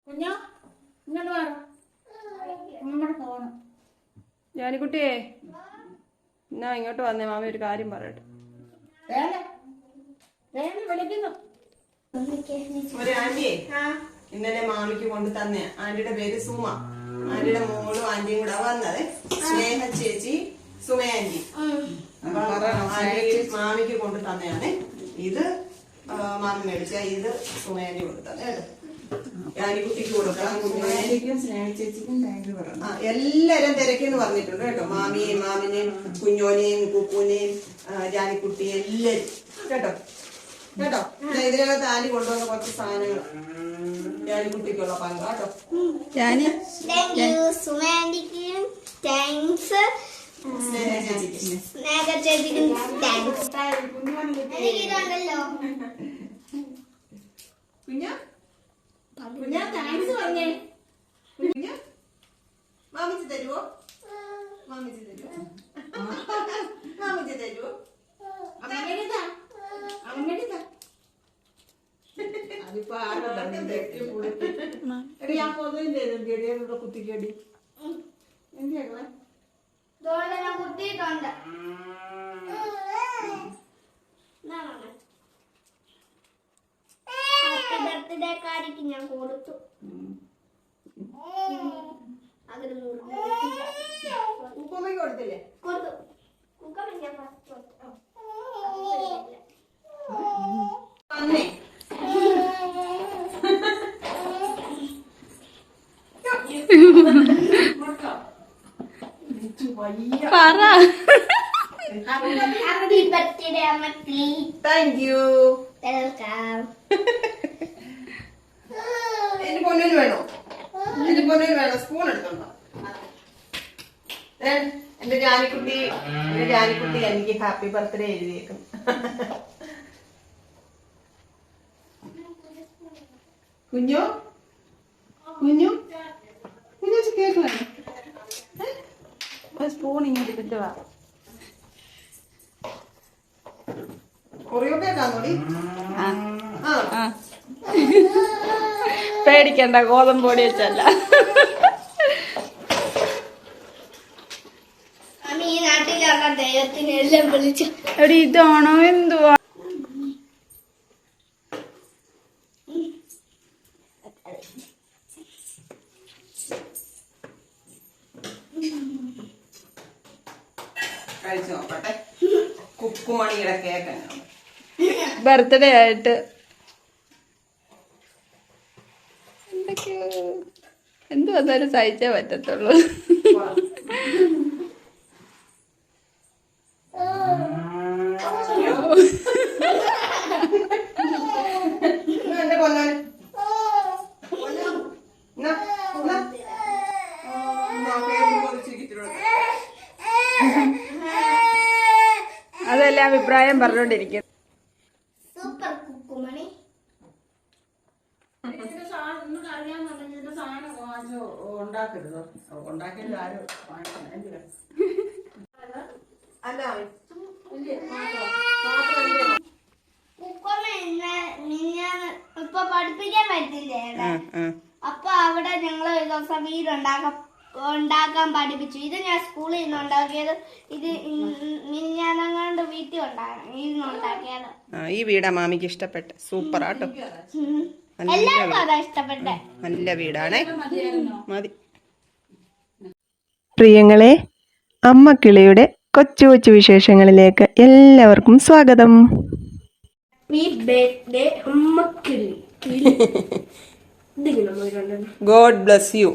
കുഞ്ഞാ ഇങ്ങോട്ട് വേണം നമ്മുടെ ഫോണ്. ജാനിക്കുട്ടിയെ എന്നാ ഇങ്ങോട്ട് വന്നേ, മാമി ഒരു കാര്യം പറയട്ടെ. വിളിക്കുന്നു. ഒരു ആന്റിയെ ഇന്നലെ മാമിക്ക് കൊണ്ട് തന്നെ. ആന്റിയുടെ പേര് സുമ. ആന്റിയുടെ മോളും ആന്റിയും കൂടെ വന്നത്. സ്നേഹ ചേച്ചി, സുമ ആന്റി. അപ്പൊ മാമിക്ക് കൊണ്ട് തന്നെയാണ്. ഇത് മാമി മേടിച്ച, ഇത് സുമ ആന്റി കൊണ്ട് തന്നെ കേട്ടോ. ജാനിക്കുട്ടിക്ക് കൊടുക്കണം, എല്ലാരും തിരക്കെന്ന് പറഞ്ഞിട്ടുണ്ട് കേട്ടോ. മാമിയെയും മാമിനെയും കുഞ്ഞോനെയും കുപ്പൂനെയും ജാനിക്കുട്ടി എല്ലാരും കേട്ടോ കേട്ടോ. ഇതിനകത്ത് ആന്റി കൊണ്ടുവന്ന കുറച്ച് സാധനങ്ങൾ ജാനിക്കുട്ടിക്കുള്ള പങ്ക് കേട്ടോ. കുഞ്ഞാ താങ്ക്സ് പറഞ്ഞേ. കുഞ്ഞ് മാമിച്ച് തരുവോ? മാമിച്ച് തരുവോ? മാമിച്ച് തരുവോ? അതിപ്പോ എടി ഞാൻ പൊതുവിന്റെ കുത്തിക്കടി എന്തിയാ കുത്തിയിട്ടുണ്ട്. ബർത്ത്ഡേ കാർഡിക്ക് ഞാൻ കൊടുത്തു. അതിന് ഉപ്പമ്മയ്ക്ക് കൊടുത്തില്ലേ? കൊടുത്തു. കുക്കറിൽ ഞാൻ ഫസ്റ്റ് കൊടുത്തു. Happy birthday Ammathi. Thank you. Welcome. എന്റെ പൊന്നിന് വേണോ? എന്റെ പൊന്നിന് വേണോ? സ്പൂൺ എടുത്തോണ്ടോ? എന്റെ ജാനിക്കുട്ടി എനിക്ക് ഹാപ്പി ബർത്ത്ഡേ എഴുതിയേക്കും. കുഞ്ഞു കുഞ്ഞു കുഞ്ഞു കേക്ക് വേണം. സ്പൂൺ ഇങ്ങോട്ട് കിട്ടുക. ഒറിയോ കേക്കാന്നോടി? പേടിക്കണ്ട, ഗോതമ്പ് പൊടി വെച്ചല്ല. ഈ നാട്ടിലുള്ള ദൈവത്തിന് എല്ലാം വിളിച്ചു. എടി ഇതാണോ എന്തുവാ? കഴിച്ചു നോക്കട്ടെ. കുക്കുമണിയുടെ കേക്ക് ബർത്ത്ഡേ ആയിട്ട് എന്തൊക്കെയോ എന്ത് വന്നാലും സഹിച്ചേ പറ്റത്തുള്ളൂ. എന്റെ പൊന്നാൻ അതെല്ലാം അഭിപ്രായം പറഞ്ഞോണ്ടിരിക്കും. സൂപ്പർ കുക്കുമണി. ഉണ്ടാക്കരുതോ? ഉണ്ടാക്കിയത് ആരും അല്ല ഇപ്പൊ പഠിപ്പിക്കാൻ പറ്റില്ലേ? അപ്പൊ അവിടെ ഞങ്ങള് ഒരു ദിവസം വീടുണ്ടാക്കാൻ പഠിപ്പിച്ചു. ഇത് ഞാൻ സ്കൂളിൽ നിന്ന് ഉണ്ടാക്കിയത്. ഇത് മിഞ്ഞാന്നങ്ങാണ്ട് വീട്ടിൽ ഉണ്ടാക്കിയത്. ഈ വീടാ മാമിക്ക് ഇഷ്ടപ്പെട്ടെ. സൂപ്പർ ആട്ടോ. എല്ലാവർക്കും അതാ ഇഷ്ടപ്പെട്ടെ. നല്ല വീടാണേ. മതി. പ്രിയങ്ങളെ, അമ്മക്കിളിയുടെ കൊച്ചു കൊച്ചു വിശേഷങ്ങളിലേക്ക് എല്ലാവർക്കും സ്വാഗതം. God bless you.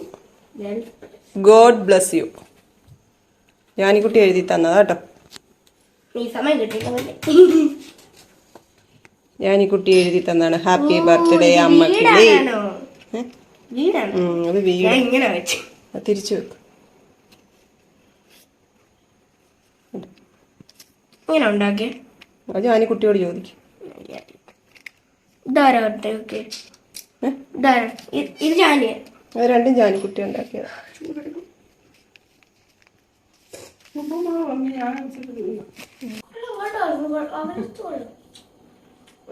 God bless you. ജാനിക്കുട്ടി എഴുതി തന്നതാ കേട്ടോ. ജാനിക്കുട്ടി എഴുതി തന്നാണ്. ഹാപ്പി ബർത്ത്ഡേ അമ്മക്കിളി. അത് വീട് തിരിച്ചു വെക്കും. ഇങ്ങനെ ഉണ്ടാക്കിയ അത് ജാനിക്കുട്ടിയോട് ചോദിക്കും. ഇത് ജാനിയ. അത് രണ്ടും ജാനിക്കുട്ടി ഉണ്ടാക്കിയത്.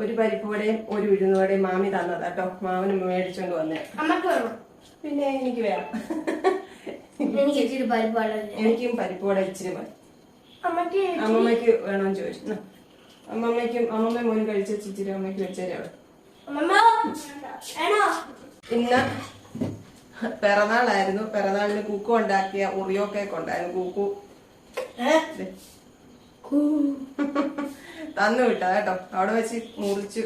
ഒരു പരിപ്പുവടയും ഒരു ഉഴുന്നുവടയും മാമി തന്നതാ കേട്ടോ. മാമന് മേടിച്ചോണ്ട് വന്നേ. അമ്മക്ക് വേണം. പിന്നെ എനിക്ക് വേണം. എനിക്ക് ഇച്ചിരി പരിപ്പ്. എനിക്കും പരിപ്പുവട ഇച്ചിരി മതി. അമ്മക്ക് അമ്മമ്മയ്ക്ക് വേണമെന്ന് ചോദിച്ചു. അമ്മമ്മ മോനും കഴിച്ച ഇച്ചിരി അമ്മയ്ക്ക് വെച്ചേരാ. ഇന്ന് പിറന്നാളായിരുന്നു. പിറന്നാളിന് കുക്കു ഉണ്ടാക്കിയ ഉറിയോ കേക്ക് ഉണ്ടായിരുന്നു. കുക്കു തന്നു വിട്ടാ കേട്ടോ. അവിടെ വെച്ച് മുറിച്ചു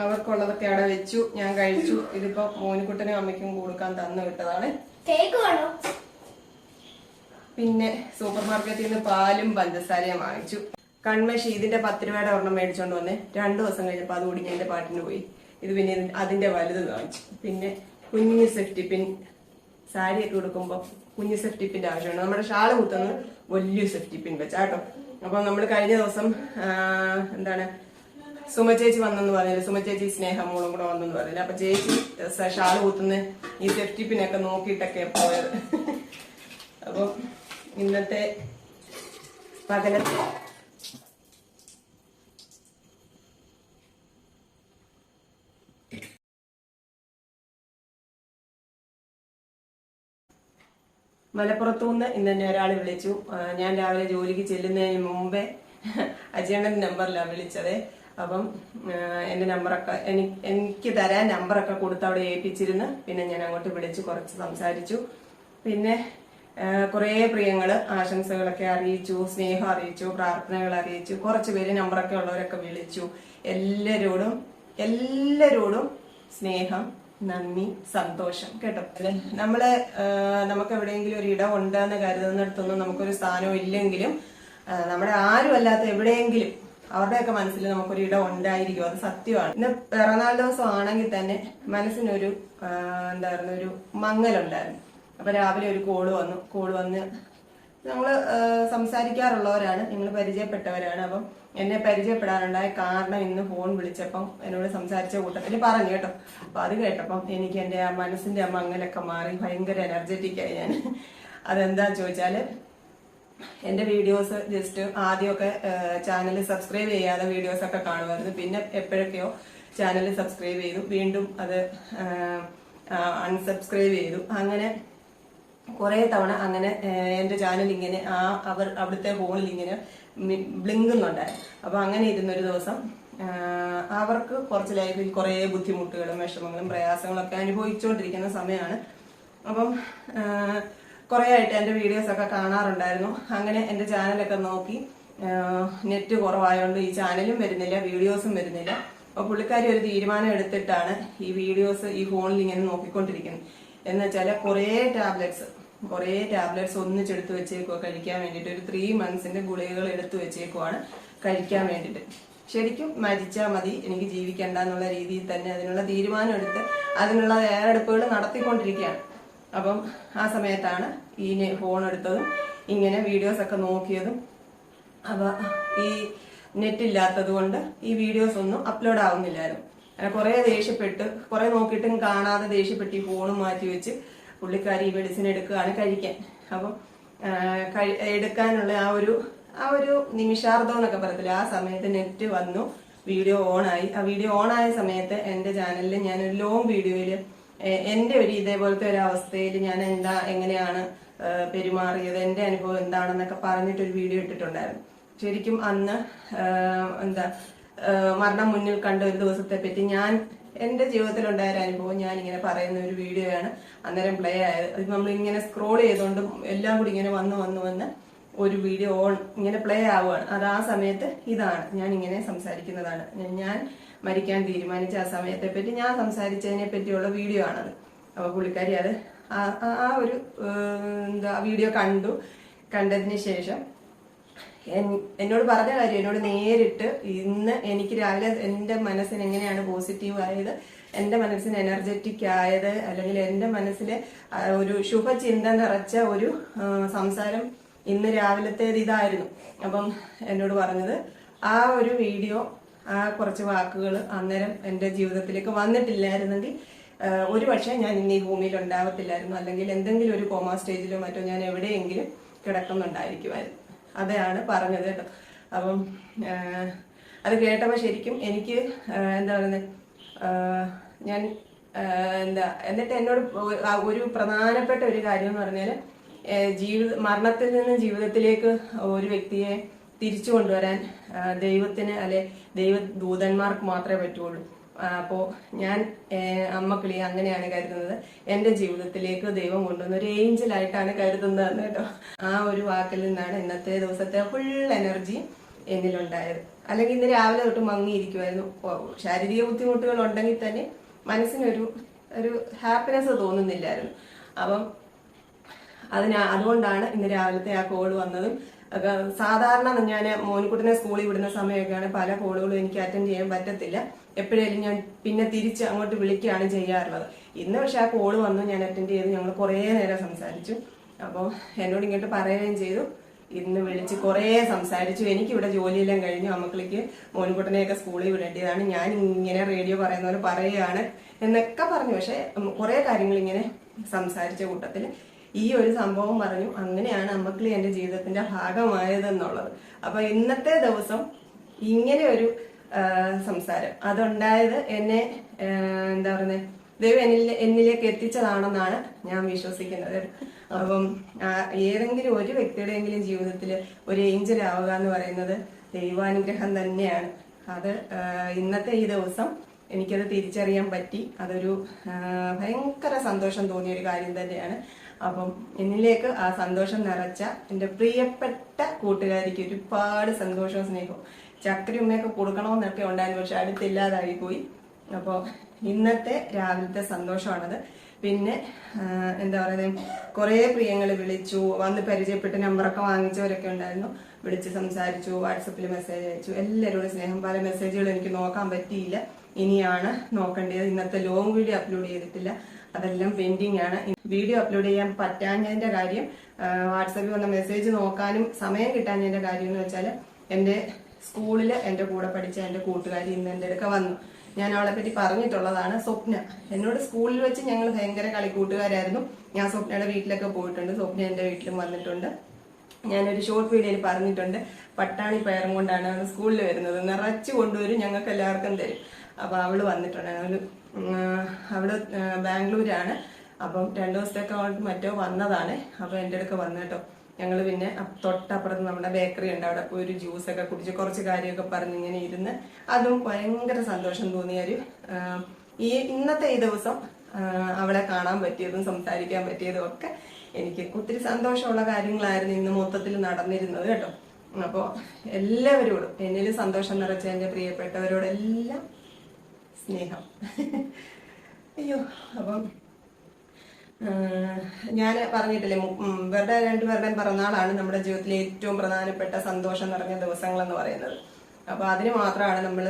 അവർക്കുള്ളതൊക്കെ അവിടെ വെച്ചു. ഞാൻ കഴിച്ചു. ഇതിപ്പോ മോനിക്കുട്ടനും അമ്മയ്ക്കും കൊടുക്കാൻ തന്നു വിട്ടതാണ്. പിന്നെ സൂപ്പർ മാർക്കറ്റിൽ നിന്ന് പാലും പഞ്ചസാരയും വാങ്ങിച്ചു. കൺമഷി ഇതിന്റെ 10 രൂപയുടെ ഒരെണ്ണം മേടിച്ചോണ്ട് വന്നേ. 2 ദിവസം കഴിഞ്ഞപ്പോ അത് ഒടിഞ്ഞ് എന്റെ പാട്ടിന് പോയി. ഇത് പിന്നെ അതിന്റെ വലുത് വാങ്ങിച്ചു. പിന്നെ കുഞ്ഞു സെഫ്റ്റി പിൻ, സാരിയൊക്കെ കൊടുക്കുമ്പോ കുഞ്ഞു സെഫ്റ്റി പിന്റെ ആവശ്യമാണ്. നമ്മുടെ ഷാള് കുത്തുന്നത് വലിയ സെഫ്റ്റി പിൻ വെച്ചാട്ടോ. അപ്പൊ നമ്മൾ കഴിഞ്ഞ ദിവസം എന്താണ് സുമചേച്ചി വന്നെന്ന് പറഞ്ഞില്ല, സുമചേച്ചി സ്നേഹമോളും കൂടെ വന്നെന്ന് പറഞ്ഞില്ല. അപ്പൊ ചേച്ചി ഷാള് കുത്തുന്ന ഈ സെഫ്റ്റി പിന്നൊക്കെ നോക്കിയിട്ടൊക്കെ പോയത്. അപ്പൊ ഇന്നത്തെ പകലത്തെ മലപ്പുറത്തുനിന്ന് ഇന്ന് തന്നെ ഒരാൾ വിളിച്ചു. ഞാൻ രാവിലെ ജോലിക്ക് ചെല്ലുന്നതിന് മുമ്പേ അജയണ്ണന്റെ നമ്പറിലാണ് വിളിച്ചത്. അപ്പം എന്റെ നമ്പറൊക്കെ എനിക്ക് തരാൻ നമ്പറൊക്കെ കൊടുത്ത് അവിടെ ഏൽപ്പിച്ചിരുന്ന്. പിന്നെ ഞാൻ അങ്ങോട്ട് വിളിച്ചു കുറച്ച് സംസാരിച്ചു. പിന്നെ കുറെ പ്രിയങ്ങള് ആശംസകളൊക്കെ അറിയിച്ചു, സ്നേഹം അറിയിച്ചു, പ്രാർത്ഥനകൾ അറിയിച്ചു. കുറച്ച് പേര് നമ്പറൊക്കെ ഉള്ളവരൊക്കെ വിളിച്ചു. എല്ലാരോടും സ്നേഹം, നന്ദി, സന്തോഷം കേട്ടോ. നമുക്ക് എവിടെയെങ്കിലും ഒരു ഇടം ഉണ്ടെന്ന് കരുതുന്നിടത്തൊന്നും നമുക്കൊരു സ്ഥാനം ഇല്ലെങ്കിലും നമ്മുടെ ആരും അല്ലാത്ത എവിടെയെങ്കിലും അവരുടെയൊക്കെ മനസ്സിൽ നമുക്കൊരു ഇടം ഉണ്ടായിരിക്കും. അത് സത്യമാണ്. ഇന്ന് പിറന്നാൾ ദിവസം ആണെങ്കിൽ തന്നെ മനസ്സിനൊരു ഒരു മങ്ങലുണ്ടായിരുന്നു. അപ്പൊ രാവിലെ ഒരു കോള് വന്ന് ഞങ്ങള് സംസാരിക്കാറുള്ളവരാണ്, ഞങ്ങൾ പരിചയപ്പെട്ടവരാണ്. അപ്പം എന്നെ പരിചയപ്പെടാനുണ്ടായ കാരണം ഇന്ന് ഫോൺ വിളിച്ചപ്പം എന്നോട് സംസാരിച്ച കൂട്ടത്തിൽ പറഞ്ഞു കേട്ടോ. അപ്പൊ അത് കേട്ടപ്പം എനിക്ക് എന്റെ ആ മനസ്സിന്റെ ആ മങ്ങലൊക്കെ മാറി ഭയങ്കര എനർജറ്റിക്കായി ഞാൻ. അതെന്താ ചോദിച്ചാല്, എന്റെ വീഡിയോസ് ജസ്റ്റ് ആദ്യമൊക്കെ ചാനൽ സബ്സ്ക്രൈബ് ചെയ്യാതെ വീഡിയോസ് ഒക്കെ കാണുമായിരുന്നു. പിന്നെ എപ്പോഴൊക്കെയോ ചാനൽ സബ്സ്ക്രൈബ് ചെയ്തു, വീണ്ടും അത് അൺസബ്സ്ക്രൈബ് ചെയ്തു. അങ്ങനെ കുറെ തവണ അങ്ങനെ എന്റെ ചാനൽ ഇങ്ങനെ അവിടുത്തെ ഫോണിൽ ഇങ്ങനെ ബ്ലിങ്കുന്നുണ്ടായിരുന്നു. അപ്പൊ അങ്ങനെ ഇരുന്നൊരു ദിവസം അവർക്ക് കുറച്ച് ലൈഫിൽ കുറെ ബുദ്ധിമുട്ടുകളും വിഷമങ്ങളും പ്രയാസങ്ങളും ഒക്കെ അനുഭവിച്ചുകൊണ്ടിരിക്കുന്ന സമയമാണ്. അപ്പം കുറെ ആയിട്ട് എന്റെ വീഡിയോസ് ഒക്കെ കാണാറുണ്ടായിരുന്നു. അങ്ങനെ എന്റെ ചാനലൊക്കെ നോക്കി നെറ്റ് കുറവായതുകൊണ്ട് ഈ ചാനലും വരുന്നില്ല, വീഡിയോസും വരുന്നില്ല. അപ്പൊ പുള്ളിക്കാരി ഒരു തീരുമാനം എടുത്തിട്ടാണ് ഈ വീഡിയോസ് ഈ ഫോണിൽ ഇങ്ങനെ നോക്കിക്കൊണ്ടിരിക്കുന്നത്. എന്ന് വെച്ചാല് കുറെ ടാബ്ലറ്റ്സ് ഒന്നിച്ചെടുത്ത് വെച്ചേക്കുവാ കഴിക്കാൻ വേണ്ടിട്ട്. ഒരു 3 monthsന്റെ ഗുളികകൾ എടുത്തു വെച്ചേക്കുവാണ് കഴിക്കാൻ വേണ്ടിട്ട്. ശരിക്കും മരിച്ചാൽ മതി, എനിക്ക് ജീവിക്കണ്ട എന്നുള്ള രീതിയിൽ തന്നെ അതിനുള്ള തീരുമാനം എടുത്ത് അതിനുള്ള തയ്യാറെടുപ്പുകൾ നടത്തിക്കൊണ്ടിരിക്കുകയാണ്. അപ്പം ആ സമയത്താണ് ഈ ഫോൺ എടുത്തതും ഇങ്ങനെ വീഡിയോസ് ഒക്കെ നോക്കിയതും. അപ്പൊ ഈ നെറ്റ് ഇല്ലാത്തത് കൊണ്ട് ഈ വീഡിയോസ് ഒന്നും അപ്ലോഡ് ആവുന്നില്ലായിരുന്നു. കുറെ ദേഷ്യപ്പെട്ട്, കുറെ നോക്കിയിട്ടും കാണാതെ ദേഷ്യപ്പെട്ട് ഈ ഫോണും മാറ്റി വെച്ച് പുള്ളിക്കാരി ഈ മെഡിസിൻ എടുക്കുകയാണ് കഴിക്കാൻ. അപ്പം എടുക്കാനുള്ള ആ ഒരു നിമിഷാർദ്ധം എന്നൊക്കെ പറയത്തില്ല, ആ സമയത്ത് നെറ്റ് വന്നു, വീഡിയോ ഓണായി. ആ വീഡിയോ ഓണായ സമയത്ത് എന്റെ ചാനലിൽ ഞാനൊരു ലോങ് വീഡിയോയില് എന്റെ ഒരു ഇതേപോലത്തെ ഒരു അവസ്ഥയിൽ ഞാൻ എങ്ങനെയാണ് പെരുമാറിയത്, എന്റെ അനുഭവം എന്താണെന്നൊക്കെ പറഞ്ഞിട്ടൊരു വീഡിയോ ഇട്ടിട്ടുണ്ടായിരുന്നു. ശരിക്കും അന്ന് മരണം മുന്നിൽ കണ്ട ഒരു ദിവസത്തെ പറ്റി എന്റെ ജീവിതത്തിലുണ്ടായ ഒരു അനുഭവം ഞാൻ ഇങ്ങനെ പറയുന്ന ഒരു വീഡിയോയാണ് അന്നേരം പ്ലേ ആയത്. അത് നമ്മൾ ഇങ്ങനെ സ്ക്രോൾ ചെയ്തുകൊണ്ടും എല്ലാം കൂടി ഇങ്ങനെ വന്ന് ഒരു വീഡിയോ ഇങ്ങനെ പ്ലേ ആവുകയാണ്. അത് ആ സമയത്ത് ഇതാണ് ഞാൻ ഇങ്ങനെ സംസാരിക്കുന്നതാണ്. ഞാൻ മരിക്കാൻ തീരുമാനിച്ച ആ സമയത്തെ പറ്റി ഞാൻ സംസാരിച്ചതിനെ പറ്റിയുള്ള വീഡിയോ ആണത്. അപ്പൊ പുള്ളിക്കാരി അത് ആ ഒരു വീഡിയോ കണ്ടതിന് ശേഷം എന്നോട് പറഞ്ഞ കാര്യം എന്നോട് നേരിട്ട് ഇന്ന് എനിക്ക് രാവിലെ എന്റെ മനസ്സിന് എങ്ങനെയാണ് പോസിറ്റീവ് ആയത്, എന്റെ മനസ്സിന് എനർജറ്റിക് ആയത്, അല്ലെങ്കിൽ എന്റെ മനസ്സിൽ ഒരു ശുഭചിന്ത നിറച്ച ഒരു സംസാരം ഇന്ന് രാവിലത്തേത് ഇതായിരുന്നു. അപ്പം എന്നോട് പറഞ്ഞത് ആ ഒരു വീഡിയോ, ആ കുറച്ച് വാക്കുകൾ അന്നേരം എന്റെ ജീവിതത്തിലേക്ക് വന്നിട്ടില്ലായിരുന്നെങ്കിൽ ഒരു പക്ഷേ ഞാൻ ഇന്ന് ഈ ഭൂമിയിൽ ഉണ്ടാവത്തില്ലായിരുന്നു, അല്ലെങ്കിൽ എന്തെങ്കിലും ഒരു കോമാ സ്റ്റേജിലോ മറ്റോ ഞാൻ എവിടെയെങ്കിലും കിടക്കുന്നുണ്ടായിരിക്കുമായിരുന്നു. അതാണ് പറഞ്ഞത് കേട്ടോ. അപ്പം അത് കേട്ടപ്പോൾ ശരിക്കും എനിക്ക് എന്താ പറയുന്നത് ഞാൻ എന്നിട്ട് എന്നോട് ഒരു പ്രധാനപ്പെട്ട ഒരു കാര്യം എന്ന് പറഞ്ഞാൽ മരണത്തിൽ നിന്ന് ജീവിതത്തിലേക്ക് ഒരു വ്യക്തിയെ തിരിച്ചു കൊണ്ടുവരാൻ ദൈവത്തിന് അല്ലെ ദൈവദൂതന്മാർക്ക് മാത്രമേ പറ്റുള്ളൂ. അപ്പോ ഞാൻ അമ്മക്കിളി അങ്ങനെയാണ് കരുതുന്നത്. എന്റെ ജീവിതത്തിലേക്ക് ദൈവം കൊണ്ടുവന്ന ഒരു ഏഞ്ചലായിട്ടാണ് കരുതുന്നത് കേട്ടോ. ആ ഒരു വാക്കിൽ നിന്നാണ് ഇന്നത്തെ ദിവസത്തെ ഫുൾ എനർജി എന്നിലുണ്ടായത്. അല്ലെങ്കിൽ ഇന്ന് രാവിലെ തൊട്ട് മങ്ങിയിരിക്കുമായിരുന്നു. ശാരീരിക ബുദ്ധിമുട്ടുകൾ ഉണ്ടെങ്കിൽ തന്നെ മനസ്സിനൊരു ഹാപ്പിനെസ് തോന്നുന്നില്ലായിരുന്നു. അപ്പം അതുകൊണ്ടാണ് ഇന്ന് രാവിലത്തെ ആ കോള് വന്നതും. സാധാരണ ഞാൻ മോനിക്കുട്ടിനെ സ്കൂളിൽ വിടുന്ന സമയമൊക്കെയാണ് പല കോളുകളും എനിക്ക് അറ്റൻഡ് ചെയ്യാൻ പറ്റത്തില്ല. എപ്പോഴേലും ഞാൻ പിന്നെ തിരിച്ച് അങ്ങോട്ട് വിളിക്കുകയാണ് ചെയ്യാറുള്ളത്. ഇന്ന് പക്ഷെ ആ കോള് വന്നു, ഞാൻ അറ്റൻഡ് ചെയ്തു. ഞങ്ങൾ കുറേ നേരം സംസാരിച്ചു. അപ്പോൾ എന്നോട് ഇങ്ങോട്ട് പറയുകയും ചെയ്തു. ഇന്ന് വിളിച്ച് കുറേ സംസാരിച്ചു. എനിക്കിവിടെ ജോലിയെല്ലാം കഴിഞ്ഞു. അമ്മക്കിളിക്ക് മോനിക്കുട്ടനെയൊക്കെ സ്കൂളിൽ വിടേണ്ടതാണ്, ഞാൻ ഇങ്ങനെ റേഡിയോ പറയുന്ന പോലെ പറയുകയാണ് എന്നൊക്കെ പറഞ്ഞു. പക്ഷെ കുറേ കാര്യങ്ങൾ ഇങ്ങനെ സംസാരിച്ച കൂട്ടത്തിൽ ഈ ഒരു സംഭവം പറഞ്ഞു. അങ്ങനെയാണ് അമ്മക്കിളി എന്റെ ജീവിതത്തിന്റെ ഭാഗമായതെന്നുള്ളത്. അപ്പൊ ഇന്നത്തെ ദിവസം ഇങ്ങനെ ഒരു സംസാരം അതുണ്ടായത് എന്നെ എന്താ പറയുന്നത് ദൈവം എന്നിലേക്ക് എത്തിച്ചതാണെന്നാണ് ഞാൻ വിശ്വസിക്കുന്നത്. അപ്പം ഏതെങ്കിലും ഒരു വ്യക്തിയുടെയെങ്കിലും ജീവിതത്തിൽ ഒരു ഏഞ്ചൽ ആവുക എന്ന് പറയുന്നത് ദൈവാനുഗ്രഹം തന്നെയാണ്. അത് ഇന്നത്തെ ഈ ദിവസം എനിക്കത് തിരിച്ചറിയാൻ പറ്റി. അതൊരു ഭയങ്കര സന്തോഷം തോന്നിയ ഒരു കാര്യം തന്നെയാണ്. അപ്പം എന്നിലേക്ക് ആ സന്തോഷം നിറച്ച എന്റെ പ്രിയപ്പെട്ട കൂട്ടുകാരിക്ക് ഒരുപാട് സന്തോഷവും സ്നേഹവും ചക്കരി ഉമ്മയൊക്കെ കൊടുക്കണമെന്നൊക്കെ ഉണ്ടായിരുന്നു. പക്ഷെ അടുത്തില്ലാതായി പോയി. അപ്പോൾ ഇന്നത്തെ രാവിലത്തെ സന്തോഷമാണത്. പിന്നെ എന്താ പറയുന്നത് കുറെ പ്രിയങ്ങൾ വിളിച്ചു, വന്ന് പരിചയപ്പെട്ട് നമ്പറൊക്കെ വാങ്ങിച്ചവരൊക്കെ ഉണ്ടായിരുന്നു. വിളിച്ച് സംസാരിച്ചു, വാട്സപ്പിൽ മെസ്സേജ് അയച്ചു. എല്ലാവരോടും സ്നേഹം. പല മെസ്സേജുകൾ എനിക്ക് നോക്കാൻ പറ്റിയില്ല, ഇനിയാണ് നോക്കേണ്ടത്. ഇന്നത്തെ ലോങ് വീഡിയോ അപ്ലോഡ് ചെയ്തിട്ടില്ല, അതെല്ലാം പെൻഡിങ് ആണ്. വീഡിയോ അപ്ലോഡ് ചെയ്യാൻ പറ്റാഞ്ഞതിന്റെ കാര്യം, വാട്സപ്പിൽ വന്ന മെസ്സേജ് നോക്കാനും സമയം കിട്ടാഞ്ഞതിന്റെ കാര്യം എന്ന് വെച്ചാൽ എന്റെ സ്കൂളിൽ എന്റെ കൂടെ പഠിച്ച എന്റെ കൂട്ടുകാരി ഇന്ന് എന്റെ അടുക്ക വന്നു. ഞാൻ അവളെ പറ്റി പറഞ്ഞിട്ടുള്ളതാണ്. സ്വപ്ന എന്നോട് സ്കൂളിൽ വെച്ച് ഞങ്ങൾ ഭയങ്കര കളിക്കൂട്ടുകാരായിരുന്നു. ഞാൻ സ്വപ്നയുടെ വീട്ടിലൊക്കെ പോയിട്ടുണ്ട്, സ്വപ്ന എന്റെ വീട്ടിലും വന്നിട്ടുണ്ട്. ഞാനൊരു ഷോർട്ട് വീഡിയോയിൽ പറഞ്ഞിട്ടുണ്ട്, പട്ടാണി പയറും കൊണ്ടാണ് സ്കൂളിൽ വരുന്നത്, നിറച്ചു കൊണ്ടുവരും, ഞങ്ങൾക്ക് എല്ലാവർക്കും തരും. അപ്പൊ അവള് വന്നിട്ടുണ്ട്. അവള് ബാംഗ്ലൂരാണ്. അപ്പം 2 ദിവസത്തേക്ക് മറ്റോ വന്നതാണ്. അപ്പൊ എന്റെ അടുക്ക വന്നു കേട്ടോ. ഞങ്ങൾ പിന്നെ തൊട്ടപ്പുറത്ത് നമ്മുടെ ബേക്കറി ഉണ്ട്, അവിടെ പോയി ഒരു ജ്യൂസൊക്കെ കുടിച്ച് കുറച്ച് കാര്യമൊക്കെ പറഞ്ഞിങ്ങനെ ഇരുന്ന് അതും ഭയങ്കര സന്തോഷം തോന്നിയൊരു ഇന്നത്തെ ഈ ദിവസം അവളെ കാണാൻ പറ്റിയതും സംസാരിക്കാൻ പറ്റിയതും ഒക്കെ എനിക്ക് ഒത്തിരി സന്തോഷമുള്ള കാര്യങ്ങളായിരുന്നു ഇന്ന് മൊത്തത്തിൽ നടന്നിരുന്നത് കേട്ടോ. അപ്പോ എല്ലാവരോടും എന്നിൽ സന്തോഷം നിറച്ച എന്റെ പ്രിയപ്പെട്ടവരോടെല്ലാം സ്നേഹം. അയ്യോ, അപ്പം ഞാൻ പറഞ്ഞിട്ടില്ലേ, ഇവരുടെ രണ്ടുപേരുടെയും പിറന്നാളാണ് നമ്മുടെ ജീവിതത്തിലെ ഏറ്റവും പ്രധാനപ്പെട്ട സന്തോഷം നിറഞ്ഞ ദിവസങ്ങൾ എന്ന് പറയുന്നത്. അപ്പൊ അതിന് മാത്രമാണ് നമ്മൾ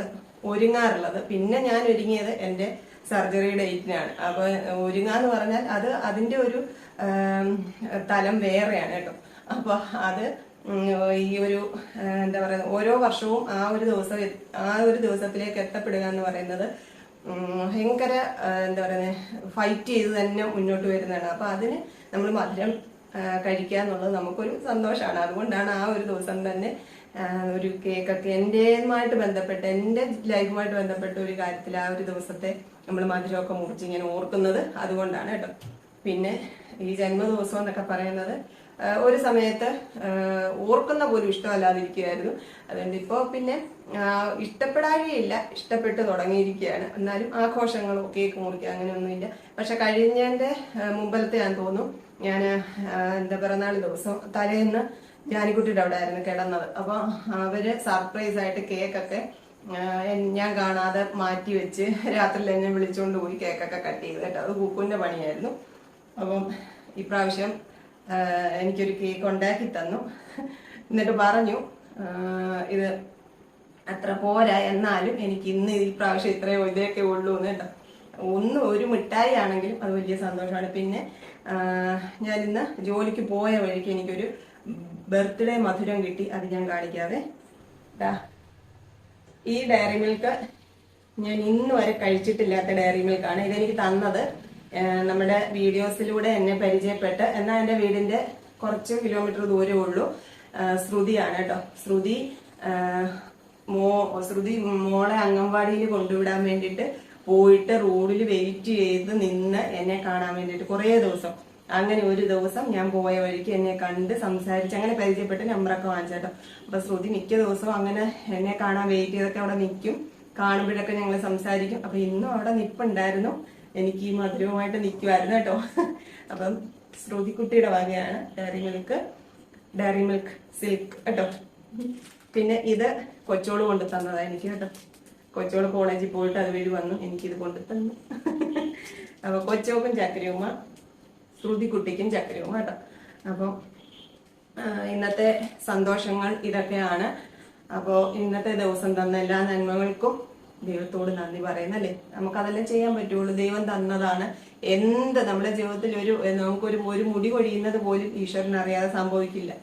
ഒരുങ്ങാറുള്ളത്. പിന്നെ ഞാൻ ഒരുങ്ങിയത് എന്റെ സർജറി ഡേറ്റിനാണ്. അപ്പൊ ഒരുങ്ങാന്ന് പറഞ്ഞാൽ അത് അതിന്റെ ഒരു തലം വേറെയാണ് കേട്ടോ. അപ്പൊ അത് ഈ ഒരു എന്താ പറയുക, ഓരോ വർഷവും ആ ഒരു ദിവസത്തിലേക്ക് എത്തപ്പെടുക എന്ന് പറയുന്നത് ഭയങ്കര എന്താ പറയുന്നത് ഫൈറ്റ് ചെയ്ത് തന്നെ മുന്നോട്ട് വരുന്നതാണ്. അപ്പൊ അതിന് നമ്മൾ മധുരം കഴിക്കുക എന്നുള്ളത് നമുക്കൊരു സന്തോഷമാണ്. അതുകൊണ്ടാണ് ആ ഒരു ദിവസം തന്നെ ഒരു കേക്കൊക്കെ എന്റേതുമായിട്ട് ബന്ധപ്പെട്ട എന്റെ ലൈഫുമായിട്ട് ബന്ധപ്പെട്ട ഒരു കാര്യത്തിൽ ആ ഒരു ദിവസത്തെ നമ്മൾ മധുരമൊക്കെ മുറിച്ച് ഇങ്ങനെ ഓർക്കുന്നത് അതുകൊണ്ടാണ് കേട്ടോ. പിന്നെ ഈ ജന്മദിവസം എന്നൊക്കെ പറയുന്നത് ഒരു സമയത്ത് ഓർക്കുന്ന പോലും ഇഷ്ടമല്ലാതിരിക്കുകയായിരുന്നു. അതുകൊണ്ട് ഇപ്പോ പിന്നെ ഇഷ്ടപ്പെടാതെയില്ല, ഇഷ്ടപ്പെട്ട് തുടങ്ങിയിരിക്കുകയാണ്. എന്നാലും ആഘോഷങ്ങളോ കേക്ക് മുറിക്കുക അങ്ങനെയൊന്നുമില്ല. പക്ഷെ കഴിഞ്ഞതിന്റെ മുമ്പലത്തെ ഞാൻ തോന്നുന്നു ഞാൻ എന്താ പിറന്നാൾ ദിവസം തലേന്ന് ജാനിക്കുട്ടിയുടെ അവിടെ ആയിരുന്നു കിടന്നത്. അപ്പൊ അവര് സർപ്രൈസ് ആയിട്ട് കേക്കൊക്കെ ഞാൻ കാണാതെ മാറ്റി വെച്ച് രാത്രിയിൽ എന്നെ വിളിച്ചുകൊണ്ട് പോയി കേക്കൊക്കെ കട്ട് ചെയ്ത് കേട്ടോ. അത് കുക്കുവിന്റെ പണിയായിരുന്നു. അപ്പം ഇപ്രാവശ്യം എനിക്കൊരു കേക്ക് ഉണ്ടാക്കി തന്നു. എന്നിട്ട് പറഞ്ഞു ഇത് അത്ര പോരാ, എന്നാലും എനിക്ക് ഇന്ന് ഈ പ്രാവശ്യം ഇത്രയോ ഇതൊക്കെ ഉള്ളൂ എന്ന് കേട്ടോ. ഒരു മിഠായി ആണെങ്കിലും അത് വലിയ സന്തോഷമാണ്. പിന്നെ ഞാൻ ഇന്ന് ജോലിക്ക് പോയ വഴിക്ക് എനിക്കൊരു ബർത്ത്ഡേ മധുരം കിട്ടി. അത് ഞാൻ കാണിക്കാതെ ഈ ഡയറി മിൽക്ക് ഞാൻ ഇന്ന് വരെ കഴിച്ചിട്ടില്ലാത്ത ഡയറി മിൽക്കാണ്. ഇതെനിക്ക് തന്നത് നമ്മുടെ വീഡിയോസിലൂടെ എന്നെ പരിചയപ്പെട്ട്, എന്നാൽ എന്റെ വീടിന്റെ കുറച്ച് കിലോമീറ്റർ ദൂരമേ ഉള്ളൂ ശ്രുതിയാണ് കേട്ടോ. ശ്രുതി ശ്രുതി മോളെ അംഗൻവാടിയിൽ കൊണ്ടുവിടാൻ വേണ്ടിയിട്ട് പോയിട്ട് റോഡിൽ വെയിറ്റ് ചെയ്ത് നിന്ന് എന്നെ കാണാൻ വേണ്ടിയിട്ട് കുറേ ദിവസം. അങ്ങനെ ഒരു ദിവസം ഞാൻ പോയ വഴിക്ക് എന്നെ കണ്ട് സംസാരിച്ച് അങ്ങനെ പരിചയപ്പെട്ട് നമ്പറൊക്കെ വാങ്ങിച്ചേട്ടോ. അപ്പൊ ശ്രുതി മിക്ക ദിവസവും അങ്ങനെ എന്നെ കാണാൻ വെയിറ്റ് ചെയ്തൊക്കെ അവിടെ നിൽക്കും. കാണുമ്പോഴൊക്കെ ഞങ്ങൾ സംസാരിക്കും. അപ്പൊ ഇന്നും അവിടെ നിപ്പുണ്ടായിരുന്നു. എനിക്ക് ഈ മധുരവുമായിട്ട് നിൽക്കുമായിരുന്നു കേട്ടോ. അപ്പം ശ്രുതിക്കുട്ടിയുടെ വകയാണ് ഡയറി മിൽക്ക് സിൽക്ക് കേട്ടോ. പിന്നെ ഇത് കൊച്ചോള് കൊണ്ട് തന്നതാ എനിക്ക് കേട്ടോ. കൊച്ചോള് കോളേജിൽ പോയിട്ട് അത് വഴി വന്നു എനിക്കിത് കൊണ്ട് തന്നു. അപ്പൊ കൊച്ചോക്കും ചക്കരയുമ്മ, ശ്രുതിക്കുട്ടിക്കും ചക്കരയുമ്മ കേട്ടോ. അപ്പം ഇന്നത്തെ സന്തോഷങ്ങൾ ഇതൊക്കെയാണ്. അപ്പോ ഇന്നത്തെ ദിവസം തന്ന എല്ലാ നന്മകൾക്കും ദൈവത്തോട് നന്ദി പറയുന്നല്ലേ. നമുക്കതെല്ലാം ചെയ്യാൻ പറ്റുള്ളൂ. ദൈവം തന്നതാണ്. എന്ത് നമ്മുടെ ജീവിതത്തിൽ നമുക്കൊരു മുടി കൊഴിയുന്നത് പോലും ഈശ്വരന് അറിയാതെ സംഭവിക്കില്ല.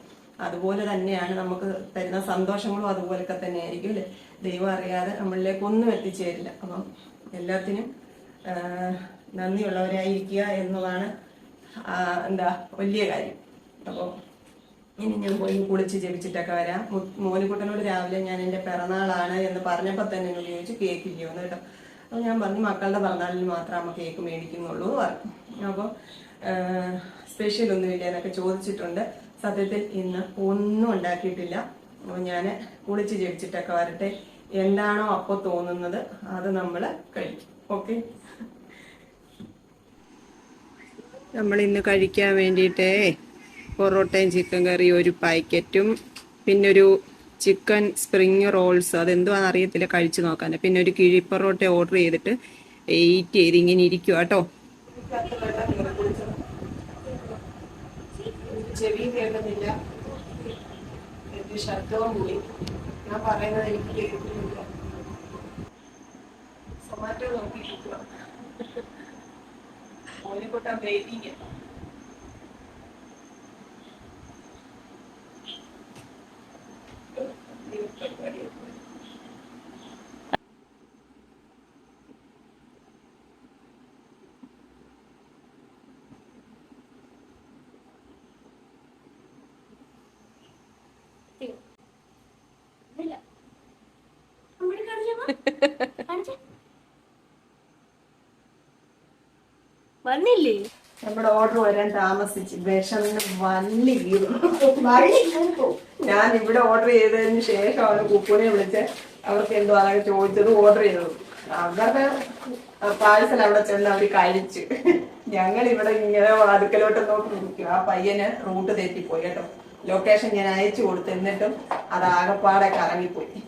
അതുപോലെ തന്നെയാണ് നമുക്ക് തരുന്ന സന്തോഷങ്ങളും അതുപോലൊക്കെ തന്നെ ആയിരിക്കും അല്ലെ. ദൈവം അറിയാതെ നമ്മളിലേക്ക് ഒന്നും എത്തിച്ചേരില്ല. അപ്പം എല്ലാത്തിനും നന്ദിയുള്ളവരായിരിക്കുക എന്നതാണ് വലിയ കാര്യം. അപ്പോൾ ഇനി ഞാൻ പോയി കുളിച്ച് ജപിച്ചിട്ടൊക്കെ വരാം. മോനിക്കുട്ടനോട് രാവിലെ ഞാൻ എൻ്റെ പിറന്നാളാണ് എന്ന് പറഞ്ഞപ്പോൾ തന്നെ എന്നോട് ചോദിച്ചു കേക്ക് ഇല്ലയോന്ന് കേട്ടോ. അപ്പോൾ ഞാൻ പറഞ്ഞു മക്കളുടെ പിറന്നാളിന് മാത്രമേ അമ്മ കേക്ക് മേടിക്കുന്നുള്ളൂ എന്ന് പറഞ്ഞു. അപ്പോൾ സ്പെഷ്യൽ ഒന്നുമില്ല എന്നൊക്കെ ചോദിച്ചിട്ടുണ്ട്. സത്യത്തിൽ ഇന്ന് ഒന്നും ഉണ്ടാക്കിയിട്ടില്ല. അപ്പോൾ ഞാൻ കുളിച്ച് ജപിച്ചിട്ടൊക്കെ വരട്ടെ. എന്താണോ അപ്പോൾ തോന്നുന്നത് അത് നമ്മൾ കഴിക്കും. ഓക്കെ. നമ്മൾ ഇന്ന് കഴിക്കാൻ വേണ്ടിയിട്ട് പൊറോട്ടയും ചിക്കൻ കറി ഒരു പാക്കറ്റും പിന്നെ ഒരു ചിക്കൻ സ്പ്രിങ് റോൾസ് അതെന്തുവാന്ന് അറിയത്തില്ല, കഴിച്ചു നോക്കാൻ. പിന്നെ ഒരു കിഴി പൊറോട്ട ഓർഡർ ചെയ്തിട്ട് വെയിറ്റ് ചെയ്ത് ഇങ്ങനെ ഇരിക്കുക കേട്ടോ. ചെവി കേൾക്കുന്നില്ല, ശബ്ദവും കൂടി. ഞാൻ പറയുന്നത് എനിക്ക് കേൾക്കുന്നില്ല. സൊമാറ്റോ നോക്കിയിരിക്കുക. മോനിക്കൊട്ടാ വെയിറ്റിംഗ്. വന്നില്ലേ? നമ്മുടെ ഓർഡർ വരാൻ താമസിച്ച് വിഷമിന് വള്ളി വീണു. ഞാൻ ഇവിടെ ഓർഡർ ചെയ്തതിന് ശേഷമാണ് കുക്കുനെ വിളിച്ച് അവർക്ക് എന്തോ അതൊക്കെ ചോദിച്ചത് ഓർഡർ ചെയ്തത്. അവരുടെ പാഴ്സൽ അവിടെ ചെന്ന് അവര് കഴിച്ചു. ഞങ്ങൾ ഇവിടെ ഇങ്ങനെ വാതുക്കലോട്ട് നോക്കി നിൽക്കും. ആ പയ്യന് റൂട്ട് തെറ്റിപ്പോയി കേട്ടോ. ലൊക്കേഷൻ ഞാൻ അയച്ചു കൊടുത്തു. എന്നിട്ടും അത് ആകെപ്പാടെ കറങ്ങിപ്പോയി.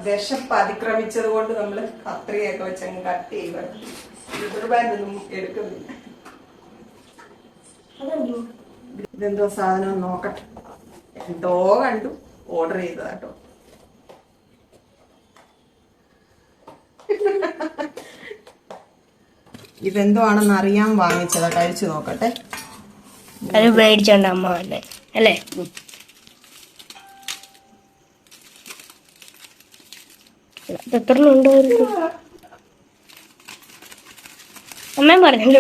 വിശപ്പ് അതിക്രമിച്ചത് കൊണ്ട് നമ്മള് കത്രികയൊക്കെ വെച്ചങ്ങ് കട്ട് ചെയ്യുക. ഒന്നും എടുക്കുന്നില്ല. ഇതെന്തോ സാധനം നോക്കട്ടെ. എന്തോ കണ്ടു ഓർഡർ ചെയ്തതാട്ടോ. ഇതെന്തോ ആണെന്ന് അറിയാൻ വാങ്ങിച്ചതാ. കഴിച്ചു നോക്കട്ടെ. അത് മേടിച്ചോണ്ട് അമ്മ വന്നെ അല്ലേ? എത്ര ഉണ്ടോ അമ്മ പറഞ്ഞല്ലോ.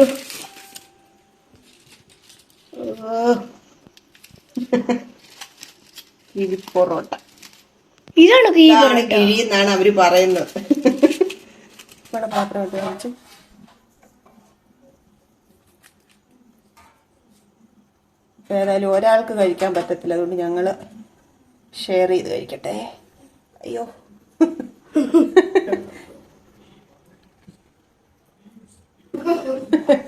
കിഴി പൊറോട്ട. ഇതാണ് കിഴി എന്നാണ് അവര് പറയുന്നത്. ഇവിടെ പാത്രം ഇട്ട് കഴിച്ചു. ഏതായാലും ഒരാൾക്ക് കഴിക്കാൻ പറ്റത്തില്ല. അതുകൊണ്ട് ഞങ്ങള് ഷെയർ ചെയ്ത് കഴിക്കട്ടെ. അയ്യോ,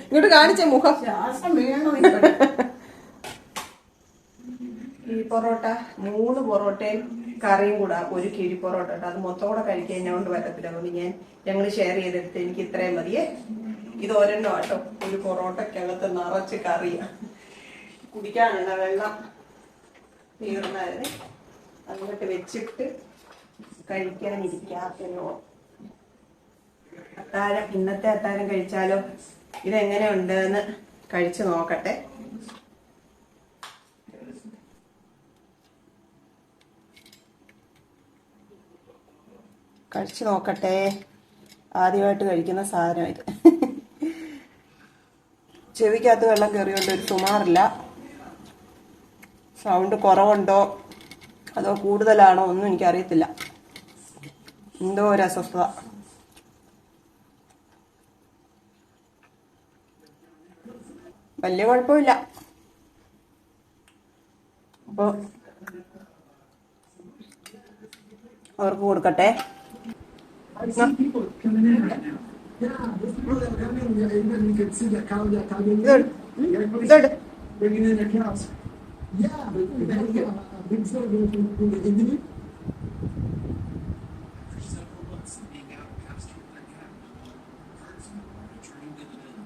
ഇങ്ങോട്ട് കാണിച്ച മുഖം. കിഴി പൊറോട്ട 3 പൊറോട്ടയും കറിയും കൂടെ ഒരു കിഴി പൊറോട്ട. അത് മൊത്തം കൂടെ കഴിക്കാൻ എന്നെ കൊണ്ട് പറ്റത്തില്ല. അതുകൊണ്ട് ഞങ്ങൾ ഷെയർ ചെയ്തെടുത്ത് എനിക്ക് ഇത്രയും മതിയേ. ഇത് ഒരെണ്ണം കേട്ടോ. ഒരു പൊറോട്ടക്കകത്ത് നിറച്ച് കറിയാ. കുടിക്കാനുള്ള വെള്ളം തീർന്നായിരുന്നു. അങ്ങോട്ട് വെച്ചിട്ട് കഴിക്കാനിരിക്കാത്തോ. അത്താഴം, ഇന്നത്തെ അത്താഴം കഴിച്ചാലോ? ഇതെങ്ങനെയുണ്ട് എന്ന് കഴിച്ചു നോക്കട്ടെ. കഴിച്ചു നോക്കട്ടെ. ആദ്യമായിട്ട് കഴിക്കുന്ന സാധനം ഇത്. ചെവിക്കകത്ത് വെള്ളം കയറിയോണ്ട് ഒരു സുമാറില്ല. സൗണ്ട് കുറവുണ്ടോ അതോ കൂടുതലാണോ ഒന്നും എനിക്കറിയത്തില്ല. എന്തോ ഒരു അസ്വസ്ഥത. വലിയ കുഴപ്പമില്ല. അപ്പൊ അവർക്ക് കൊടുക്കട്ടെ.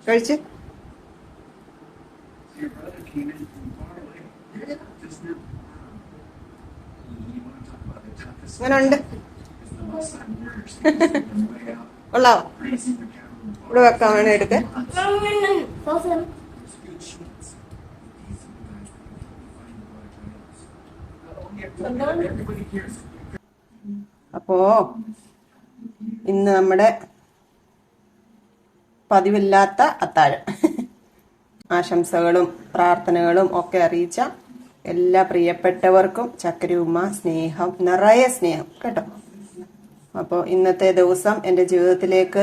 കഴിച്ച് അങ്ങനുണ്ട്. കൊള്ളാവോ? ഇവിടെ വെക്കാൻ വേണേ എടുക്ക. അപ്പോ ഇന്ന് നമ്മുടെ പതിവില്ലാത്ത അത്താഴം. ആശംസകളും പ്രാർത്ഥനകളും ഒക്കെ അറിയിച്ച എല്ലാ പ്രിയപ്പെട്ടവർക്കും ചക്കരയുമ്മ സ്നേഹം, നിറയെ സ്നേഹം കേട്ടോ. അപ്പോൾ ഇന്നത്തെ ദിവസം എൻ്റെ ജീവിതത്തിലേക്ക്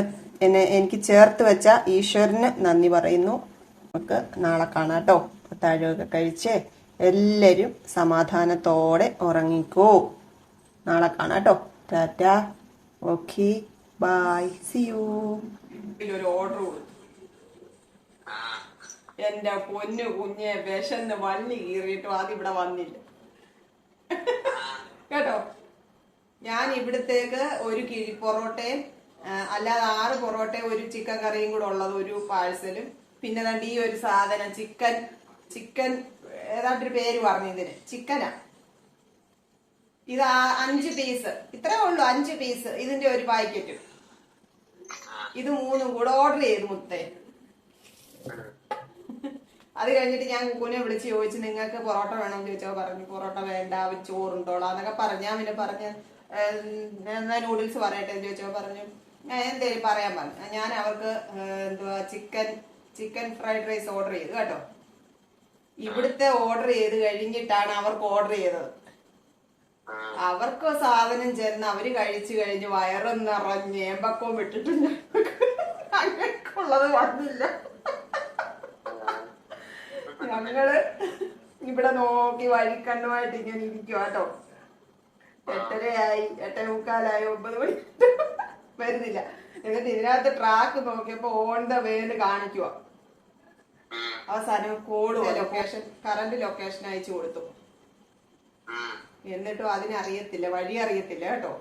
എനിക്ക് ചേർത്ത് വെച്ച ഈശ്വരന് നന്ദി പറയുന്നു. നമുക്ക് നാളെ കാണാം കേട്ടോ. അത്താഴമൊക്കെ കഴിച്ച് എല്ലാവരും സമാധാനത്തോടെ ഉറങ്ങിക്കോ. നാളെ കാണാം കേട്ടോ. ടാറ്റ. Okay, bye, see you. ഒരു ഓർഡർ കൊടുത്തു. എന്റെ പൊന്നു കുഞ്ഞെ വിശന്ന് വള്ളി കീറിയിട്ടും അതിവിടെ വന്നില്ല കേട്ടോ. ഞാൻ ഇവിടത്തേക്ക് ഒരു കിഴി പൊറോട്ടയും അല്ലാതെ 6 പൊറോട്ടയും ഒരു ചിക്കൻ കറിയും കൂടെ ഉള്ളത് ഒരു പാഴ്സലും, പിന്നെ ദാണ്ട് ഈ ഒരു സാധനം ചിക്കൻ ഏതാണ്ടൊരു പേര് പറഞ്ഞു ഇതിന്, ചിക്കനാ. ഇത് 5 പീസ്, ഇത്രേ ഉള്ളൂ 5 പീസ് ഇതിന്റെ ഒരു പാക്കറ്റ്. ഇത് 3 കൂടെ ഓർഡർ ചെയ്തു മുത്തേ. അത് കഴിഞ്ഞിട്ട് ഞാൻ കുക്കുനെ വിളിച്ച് ചോദിച്ചു നിങ്ങൾക്ക് പൊറോട്ട വേണമെന്ന് ചോദിച്ചോ. പറഞ്ഞു പൊറോട്ട വേണ്ട, അവർ ചോറുണ്ടോളാം എന്നൊക്കെ പറഞ്ഞു. ഞാൻ പിന്നെ പറഞ്ഞ് എന്നാ നൂഡിൽസ് പറയട്ടെ എന്ന് ചോദിച്ചോ. പറഞ്ഞു ഞാൻ എന്തേലും പറയാൻ പറഞ്ഞു. ഞാൻ അവർക്ക് എന്തുവാ ചിക്കൻ ഫ്രൈഡ് റൈസ് ഓർഡർ ചെയ്തു കേട്ടോ. ഇവിടുത്തെ ഓർഡർ ചെയ്ത് കഴിഞ്ഞിട്ടാണ് അവർക്ക് ഓർഡർ ചെയ്തത്. അവർക്ക് സാധനം ചെന്ന് അവര് കഴിച്ചു കഴിഞ്ഞ് വയറും നിറഞ്ഞ് ഏമ്പക്കവും വിട്ടിട്ടില്ല. അങ്ങനെയുള്ളത് വന്നില്ല. ഞങ്ങള് ഇവിടെ നോക്കി വഴിക്കണ്ണുമായിട്ട് ഇങ്ങനെ ഇരിക്കുക കേട്ടോ. 8:30 8:45 9 മണി വരുന്നില്ല. എന്നിട്ട് ഇതിനകത്ത് ട്രാക്ക് നോക്കിയപ്പോ ഓൺ ദ വേന്ന് കാണിക്കുക. അവസാനം കോഡ് ലൊക്കേഷൻ, കറന്റ് ലൊക്കേഷൻ അയച്ചു കൊടുത്തു. എന്നിട്ടും അതിനറിയത്തില്ല, വഴി അറിയത്തില്ല കേട്ടോ.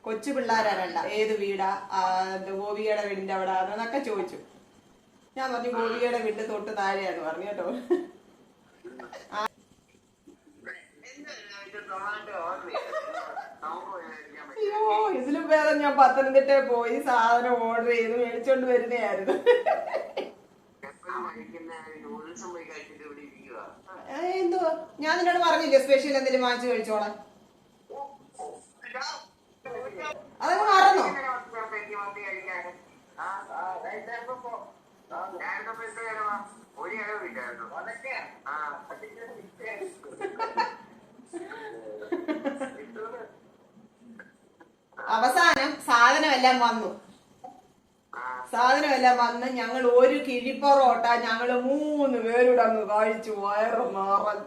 കൊച്ചു പിള്ളേരാ രണ്ട. ഏത് വീടാ, ഗോപികയുടെ വീടിന്റെ അവിടെ എന്നൊക്കെ ചോദിച്ചു. ഞാൻ പറഞ്ഞു ഗോപികയുടെ വീട് തൊട്ട് താഴെയാണ് പറഞ്ഞു കേട്ടോ. അയ്യോ, ഇതിലും ഭേദം ഞാൻ പത്തനംതിട്ടയിൽ പോയി സാധനം ഓർഡർ ചെയ്ത് മേടിച്ചോണ്ട് വരുന്നതായിരുന്നു. എന്തുവാ ഞാൻ നിന്നോട് പറഞ്ഞില്ലേ സ്പെഷ്യൽ എന്തെങ്കിലും വാങ്ങിച്ചു കഴിച്ചോളാം. അതൊക്കെ മറന്നോ? അവസാനം സാധനമെല്ലാം വന്ന് ഞങ്ങൾ ഒരു കിഴിപ്പൊറോട്ട ഞങ്ങള് 3 പേരുടെ അങ്ങ് കഴിച്ചു. വയറ് മാറൻ.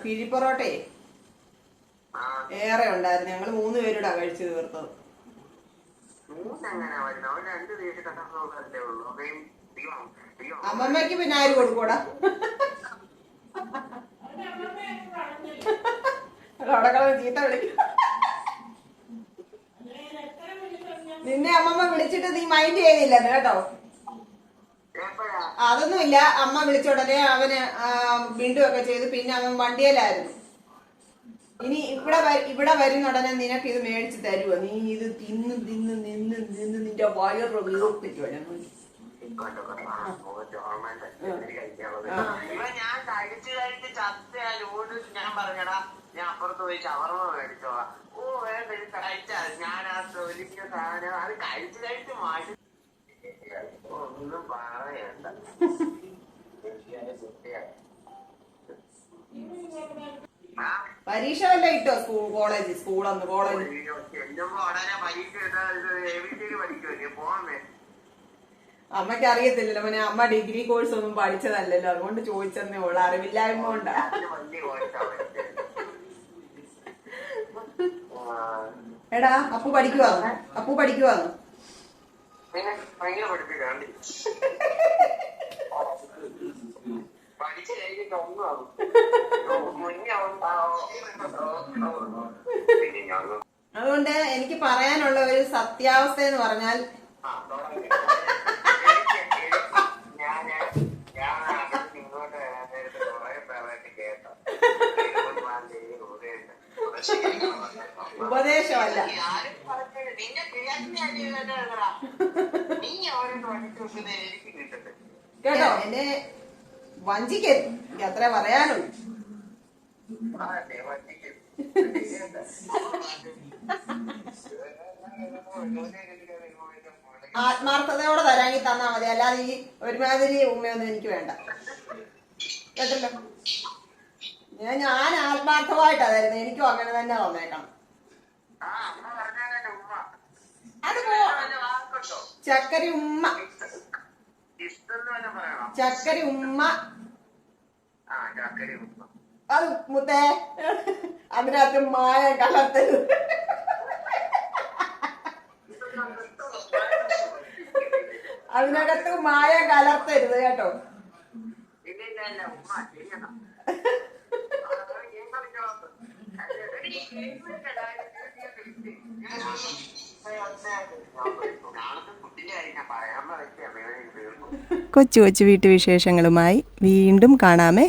കിഴിപ്പൊറോട്ടേ ഏറെ ഉണ്ടായിരുന്നു. ഞങ്ങൾ 3 പേരുടെ കഴിച്ചു തീർത്തത്. അമ്മമ്മക്ക് പിന്നെ ആര് കൊടുക്കൂടാ? അടക്കള ചീത്ത വിളിക്കും. നിന്നെ അമ്മമ്മ വിളിച്ചിട്ട് നീ മൈൻഡ് ചെയ്തില്ല കേട്ടോ. അതൊന്നുമില്ല. അമ്മ വിളിച്ച ഉടനെ അവന് വീണ്ടും ഒക്കെ ചെയ്ത് പിന്നെ അവൻ വണ്ടിയിലായിരുന്നു. ഇനി ഇവിടെ വരുന്ന ഉടനെ നിനക്ക് ഇത് മേടിച്ച് തരുവോ? നീ ഇത് തിന്ന് നിന്റെ വയറ് വീർപ്പിക്കുവോ? ഞാൻ കഴിച്ച് ചത്തൂട് ഞാൻ പറഞ്ഞടാ, ഞാൻ അപ്പുറത്ത് പോയി ഷവർമ മേടിച്ചോളാം. ഓ വേണ്ട, ഇത് കഴിച്ചാൽ ഞാൻ ആ തൊലിക്കുന്ന സാധനം അത് കഴിച്ച് മാറ്റി ഒന്നും പറയണ്ട. ആ, പരീക്ഷ വല്ല ഇട്ടോ കോളേജ് സ്കൂളൊന്ന് കോളേജ് അയ്യോ, ചെല്ലുമ്പോ ഉടനെ പരീക്ഷ എഴുതാൻ എവിടെയും പഠിക്കുമല്ലേ പോവാൻ. അമ്മയ്ക്ക് അറിയത്തില്ലല്ലോ മോനെ, അമ്മ ഡിഗ്രി കോഴ്സ് ഒന്നും പഠിച്ചതല്ലല്ലോ, അതുകൊണ്ട് ചോദിച്ചെന്നേ ഉള്ളു, അറിവില്ലായ്മ കൊണ്ടാ. വലിയ കോഴ്സാണ്. എടാ അപ്പു പഠിക്കുവാന്ന്, അപ്പു പഠിക്കുവാന്ന്. പിന്നെ ഭയങ്കര പഠിപ്പിക്കാണ്ട് പഠിച്ചു കഴിഞ്ഞിട്ട് ഒന്നാകും അതുകൊണ്ട് എനിക്ക് പറയാനുള്ള ഒരു സത്യാവസ്ഥ എന്ന് പറഞ്ഞാൽ ഇങ്ങോട്ട് വരാൻ നേരത്ത് കുറെ പേരായിട്ട് കേട്ടോ ഉപദേശമല്ല, ആരും പറഞ്ഞത് നിന്നെ കിഴക്കിനാ നീ അവരോട് പഠിച്ചു വെക്കുന്നത് എനിക്ക് കിട്ടട്ടെ. കേട്ടോ, എന്നെ വഞ്ചിക്കരുത്, എനിക്ക് അത്രേ പറയാനുള്ളൂ. അതെ വഞ്ചിക്കും. ആത്മാർത്ഥതയോടെ തരാങ്ങി തന്നാ മതി, അല്ലാതെ ഈ ഒരുമാതിരി ഉമ്മയൊന്നും എനിക്ക് വേണ്ട. കേട്ടല്ലോ, ഞാൻ ആത്മാർത്ഥമായിട്ടാ തരുന്നത്, എനിക്കും അങ്ങനെ തന്നെ തന്നേക്കണം. അത് ചക്കരി ഉമ്മ, ചക്കരി ഉമ്മ, അത് മുത്തേ അതിനകത്ത് മായം കലർത്തരുത്. അതിനകത്ത് മായം കലർത്തരുത് കേട്ടോ. കൊച്ചു കൊച്ചു വീട്ടുവിശേഷങ്ങളുമായി വീണ്ടും കാണാമേ.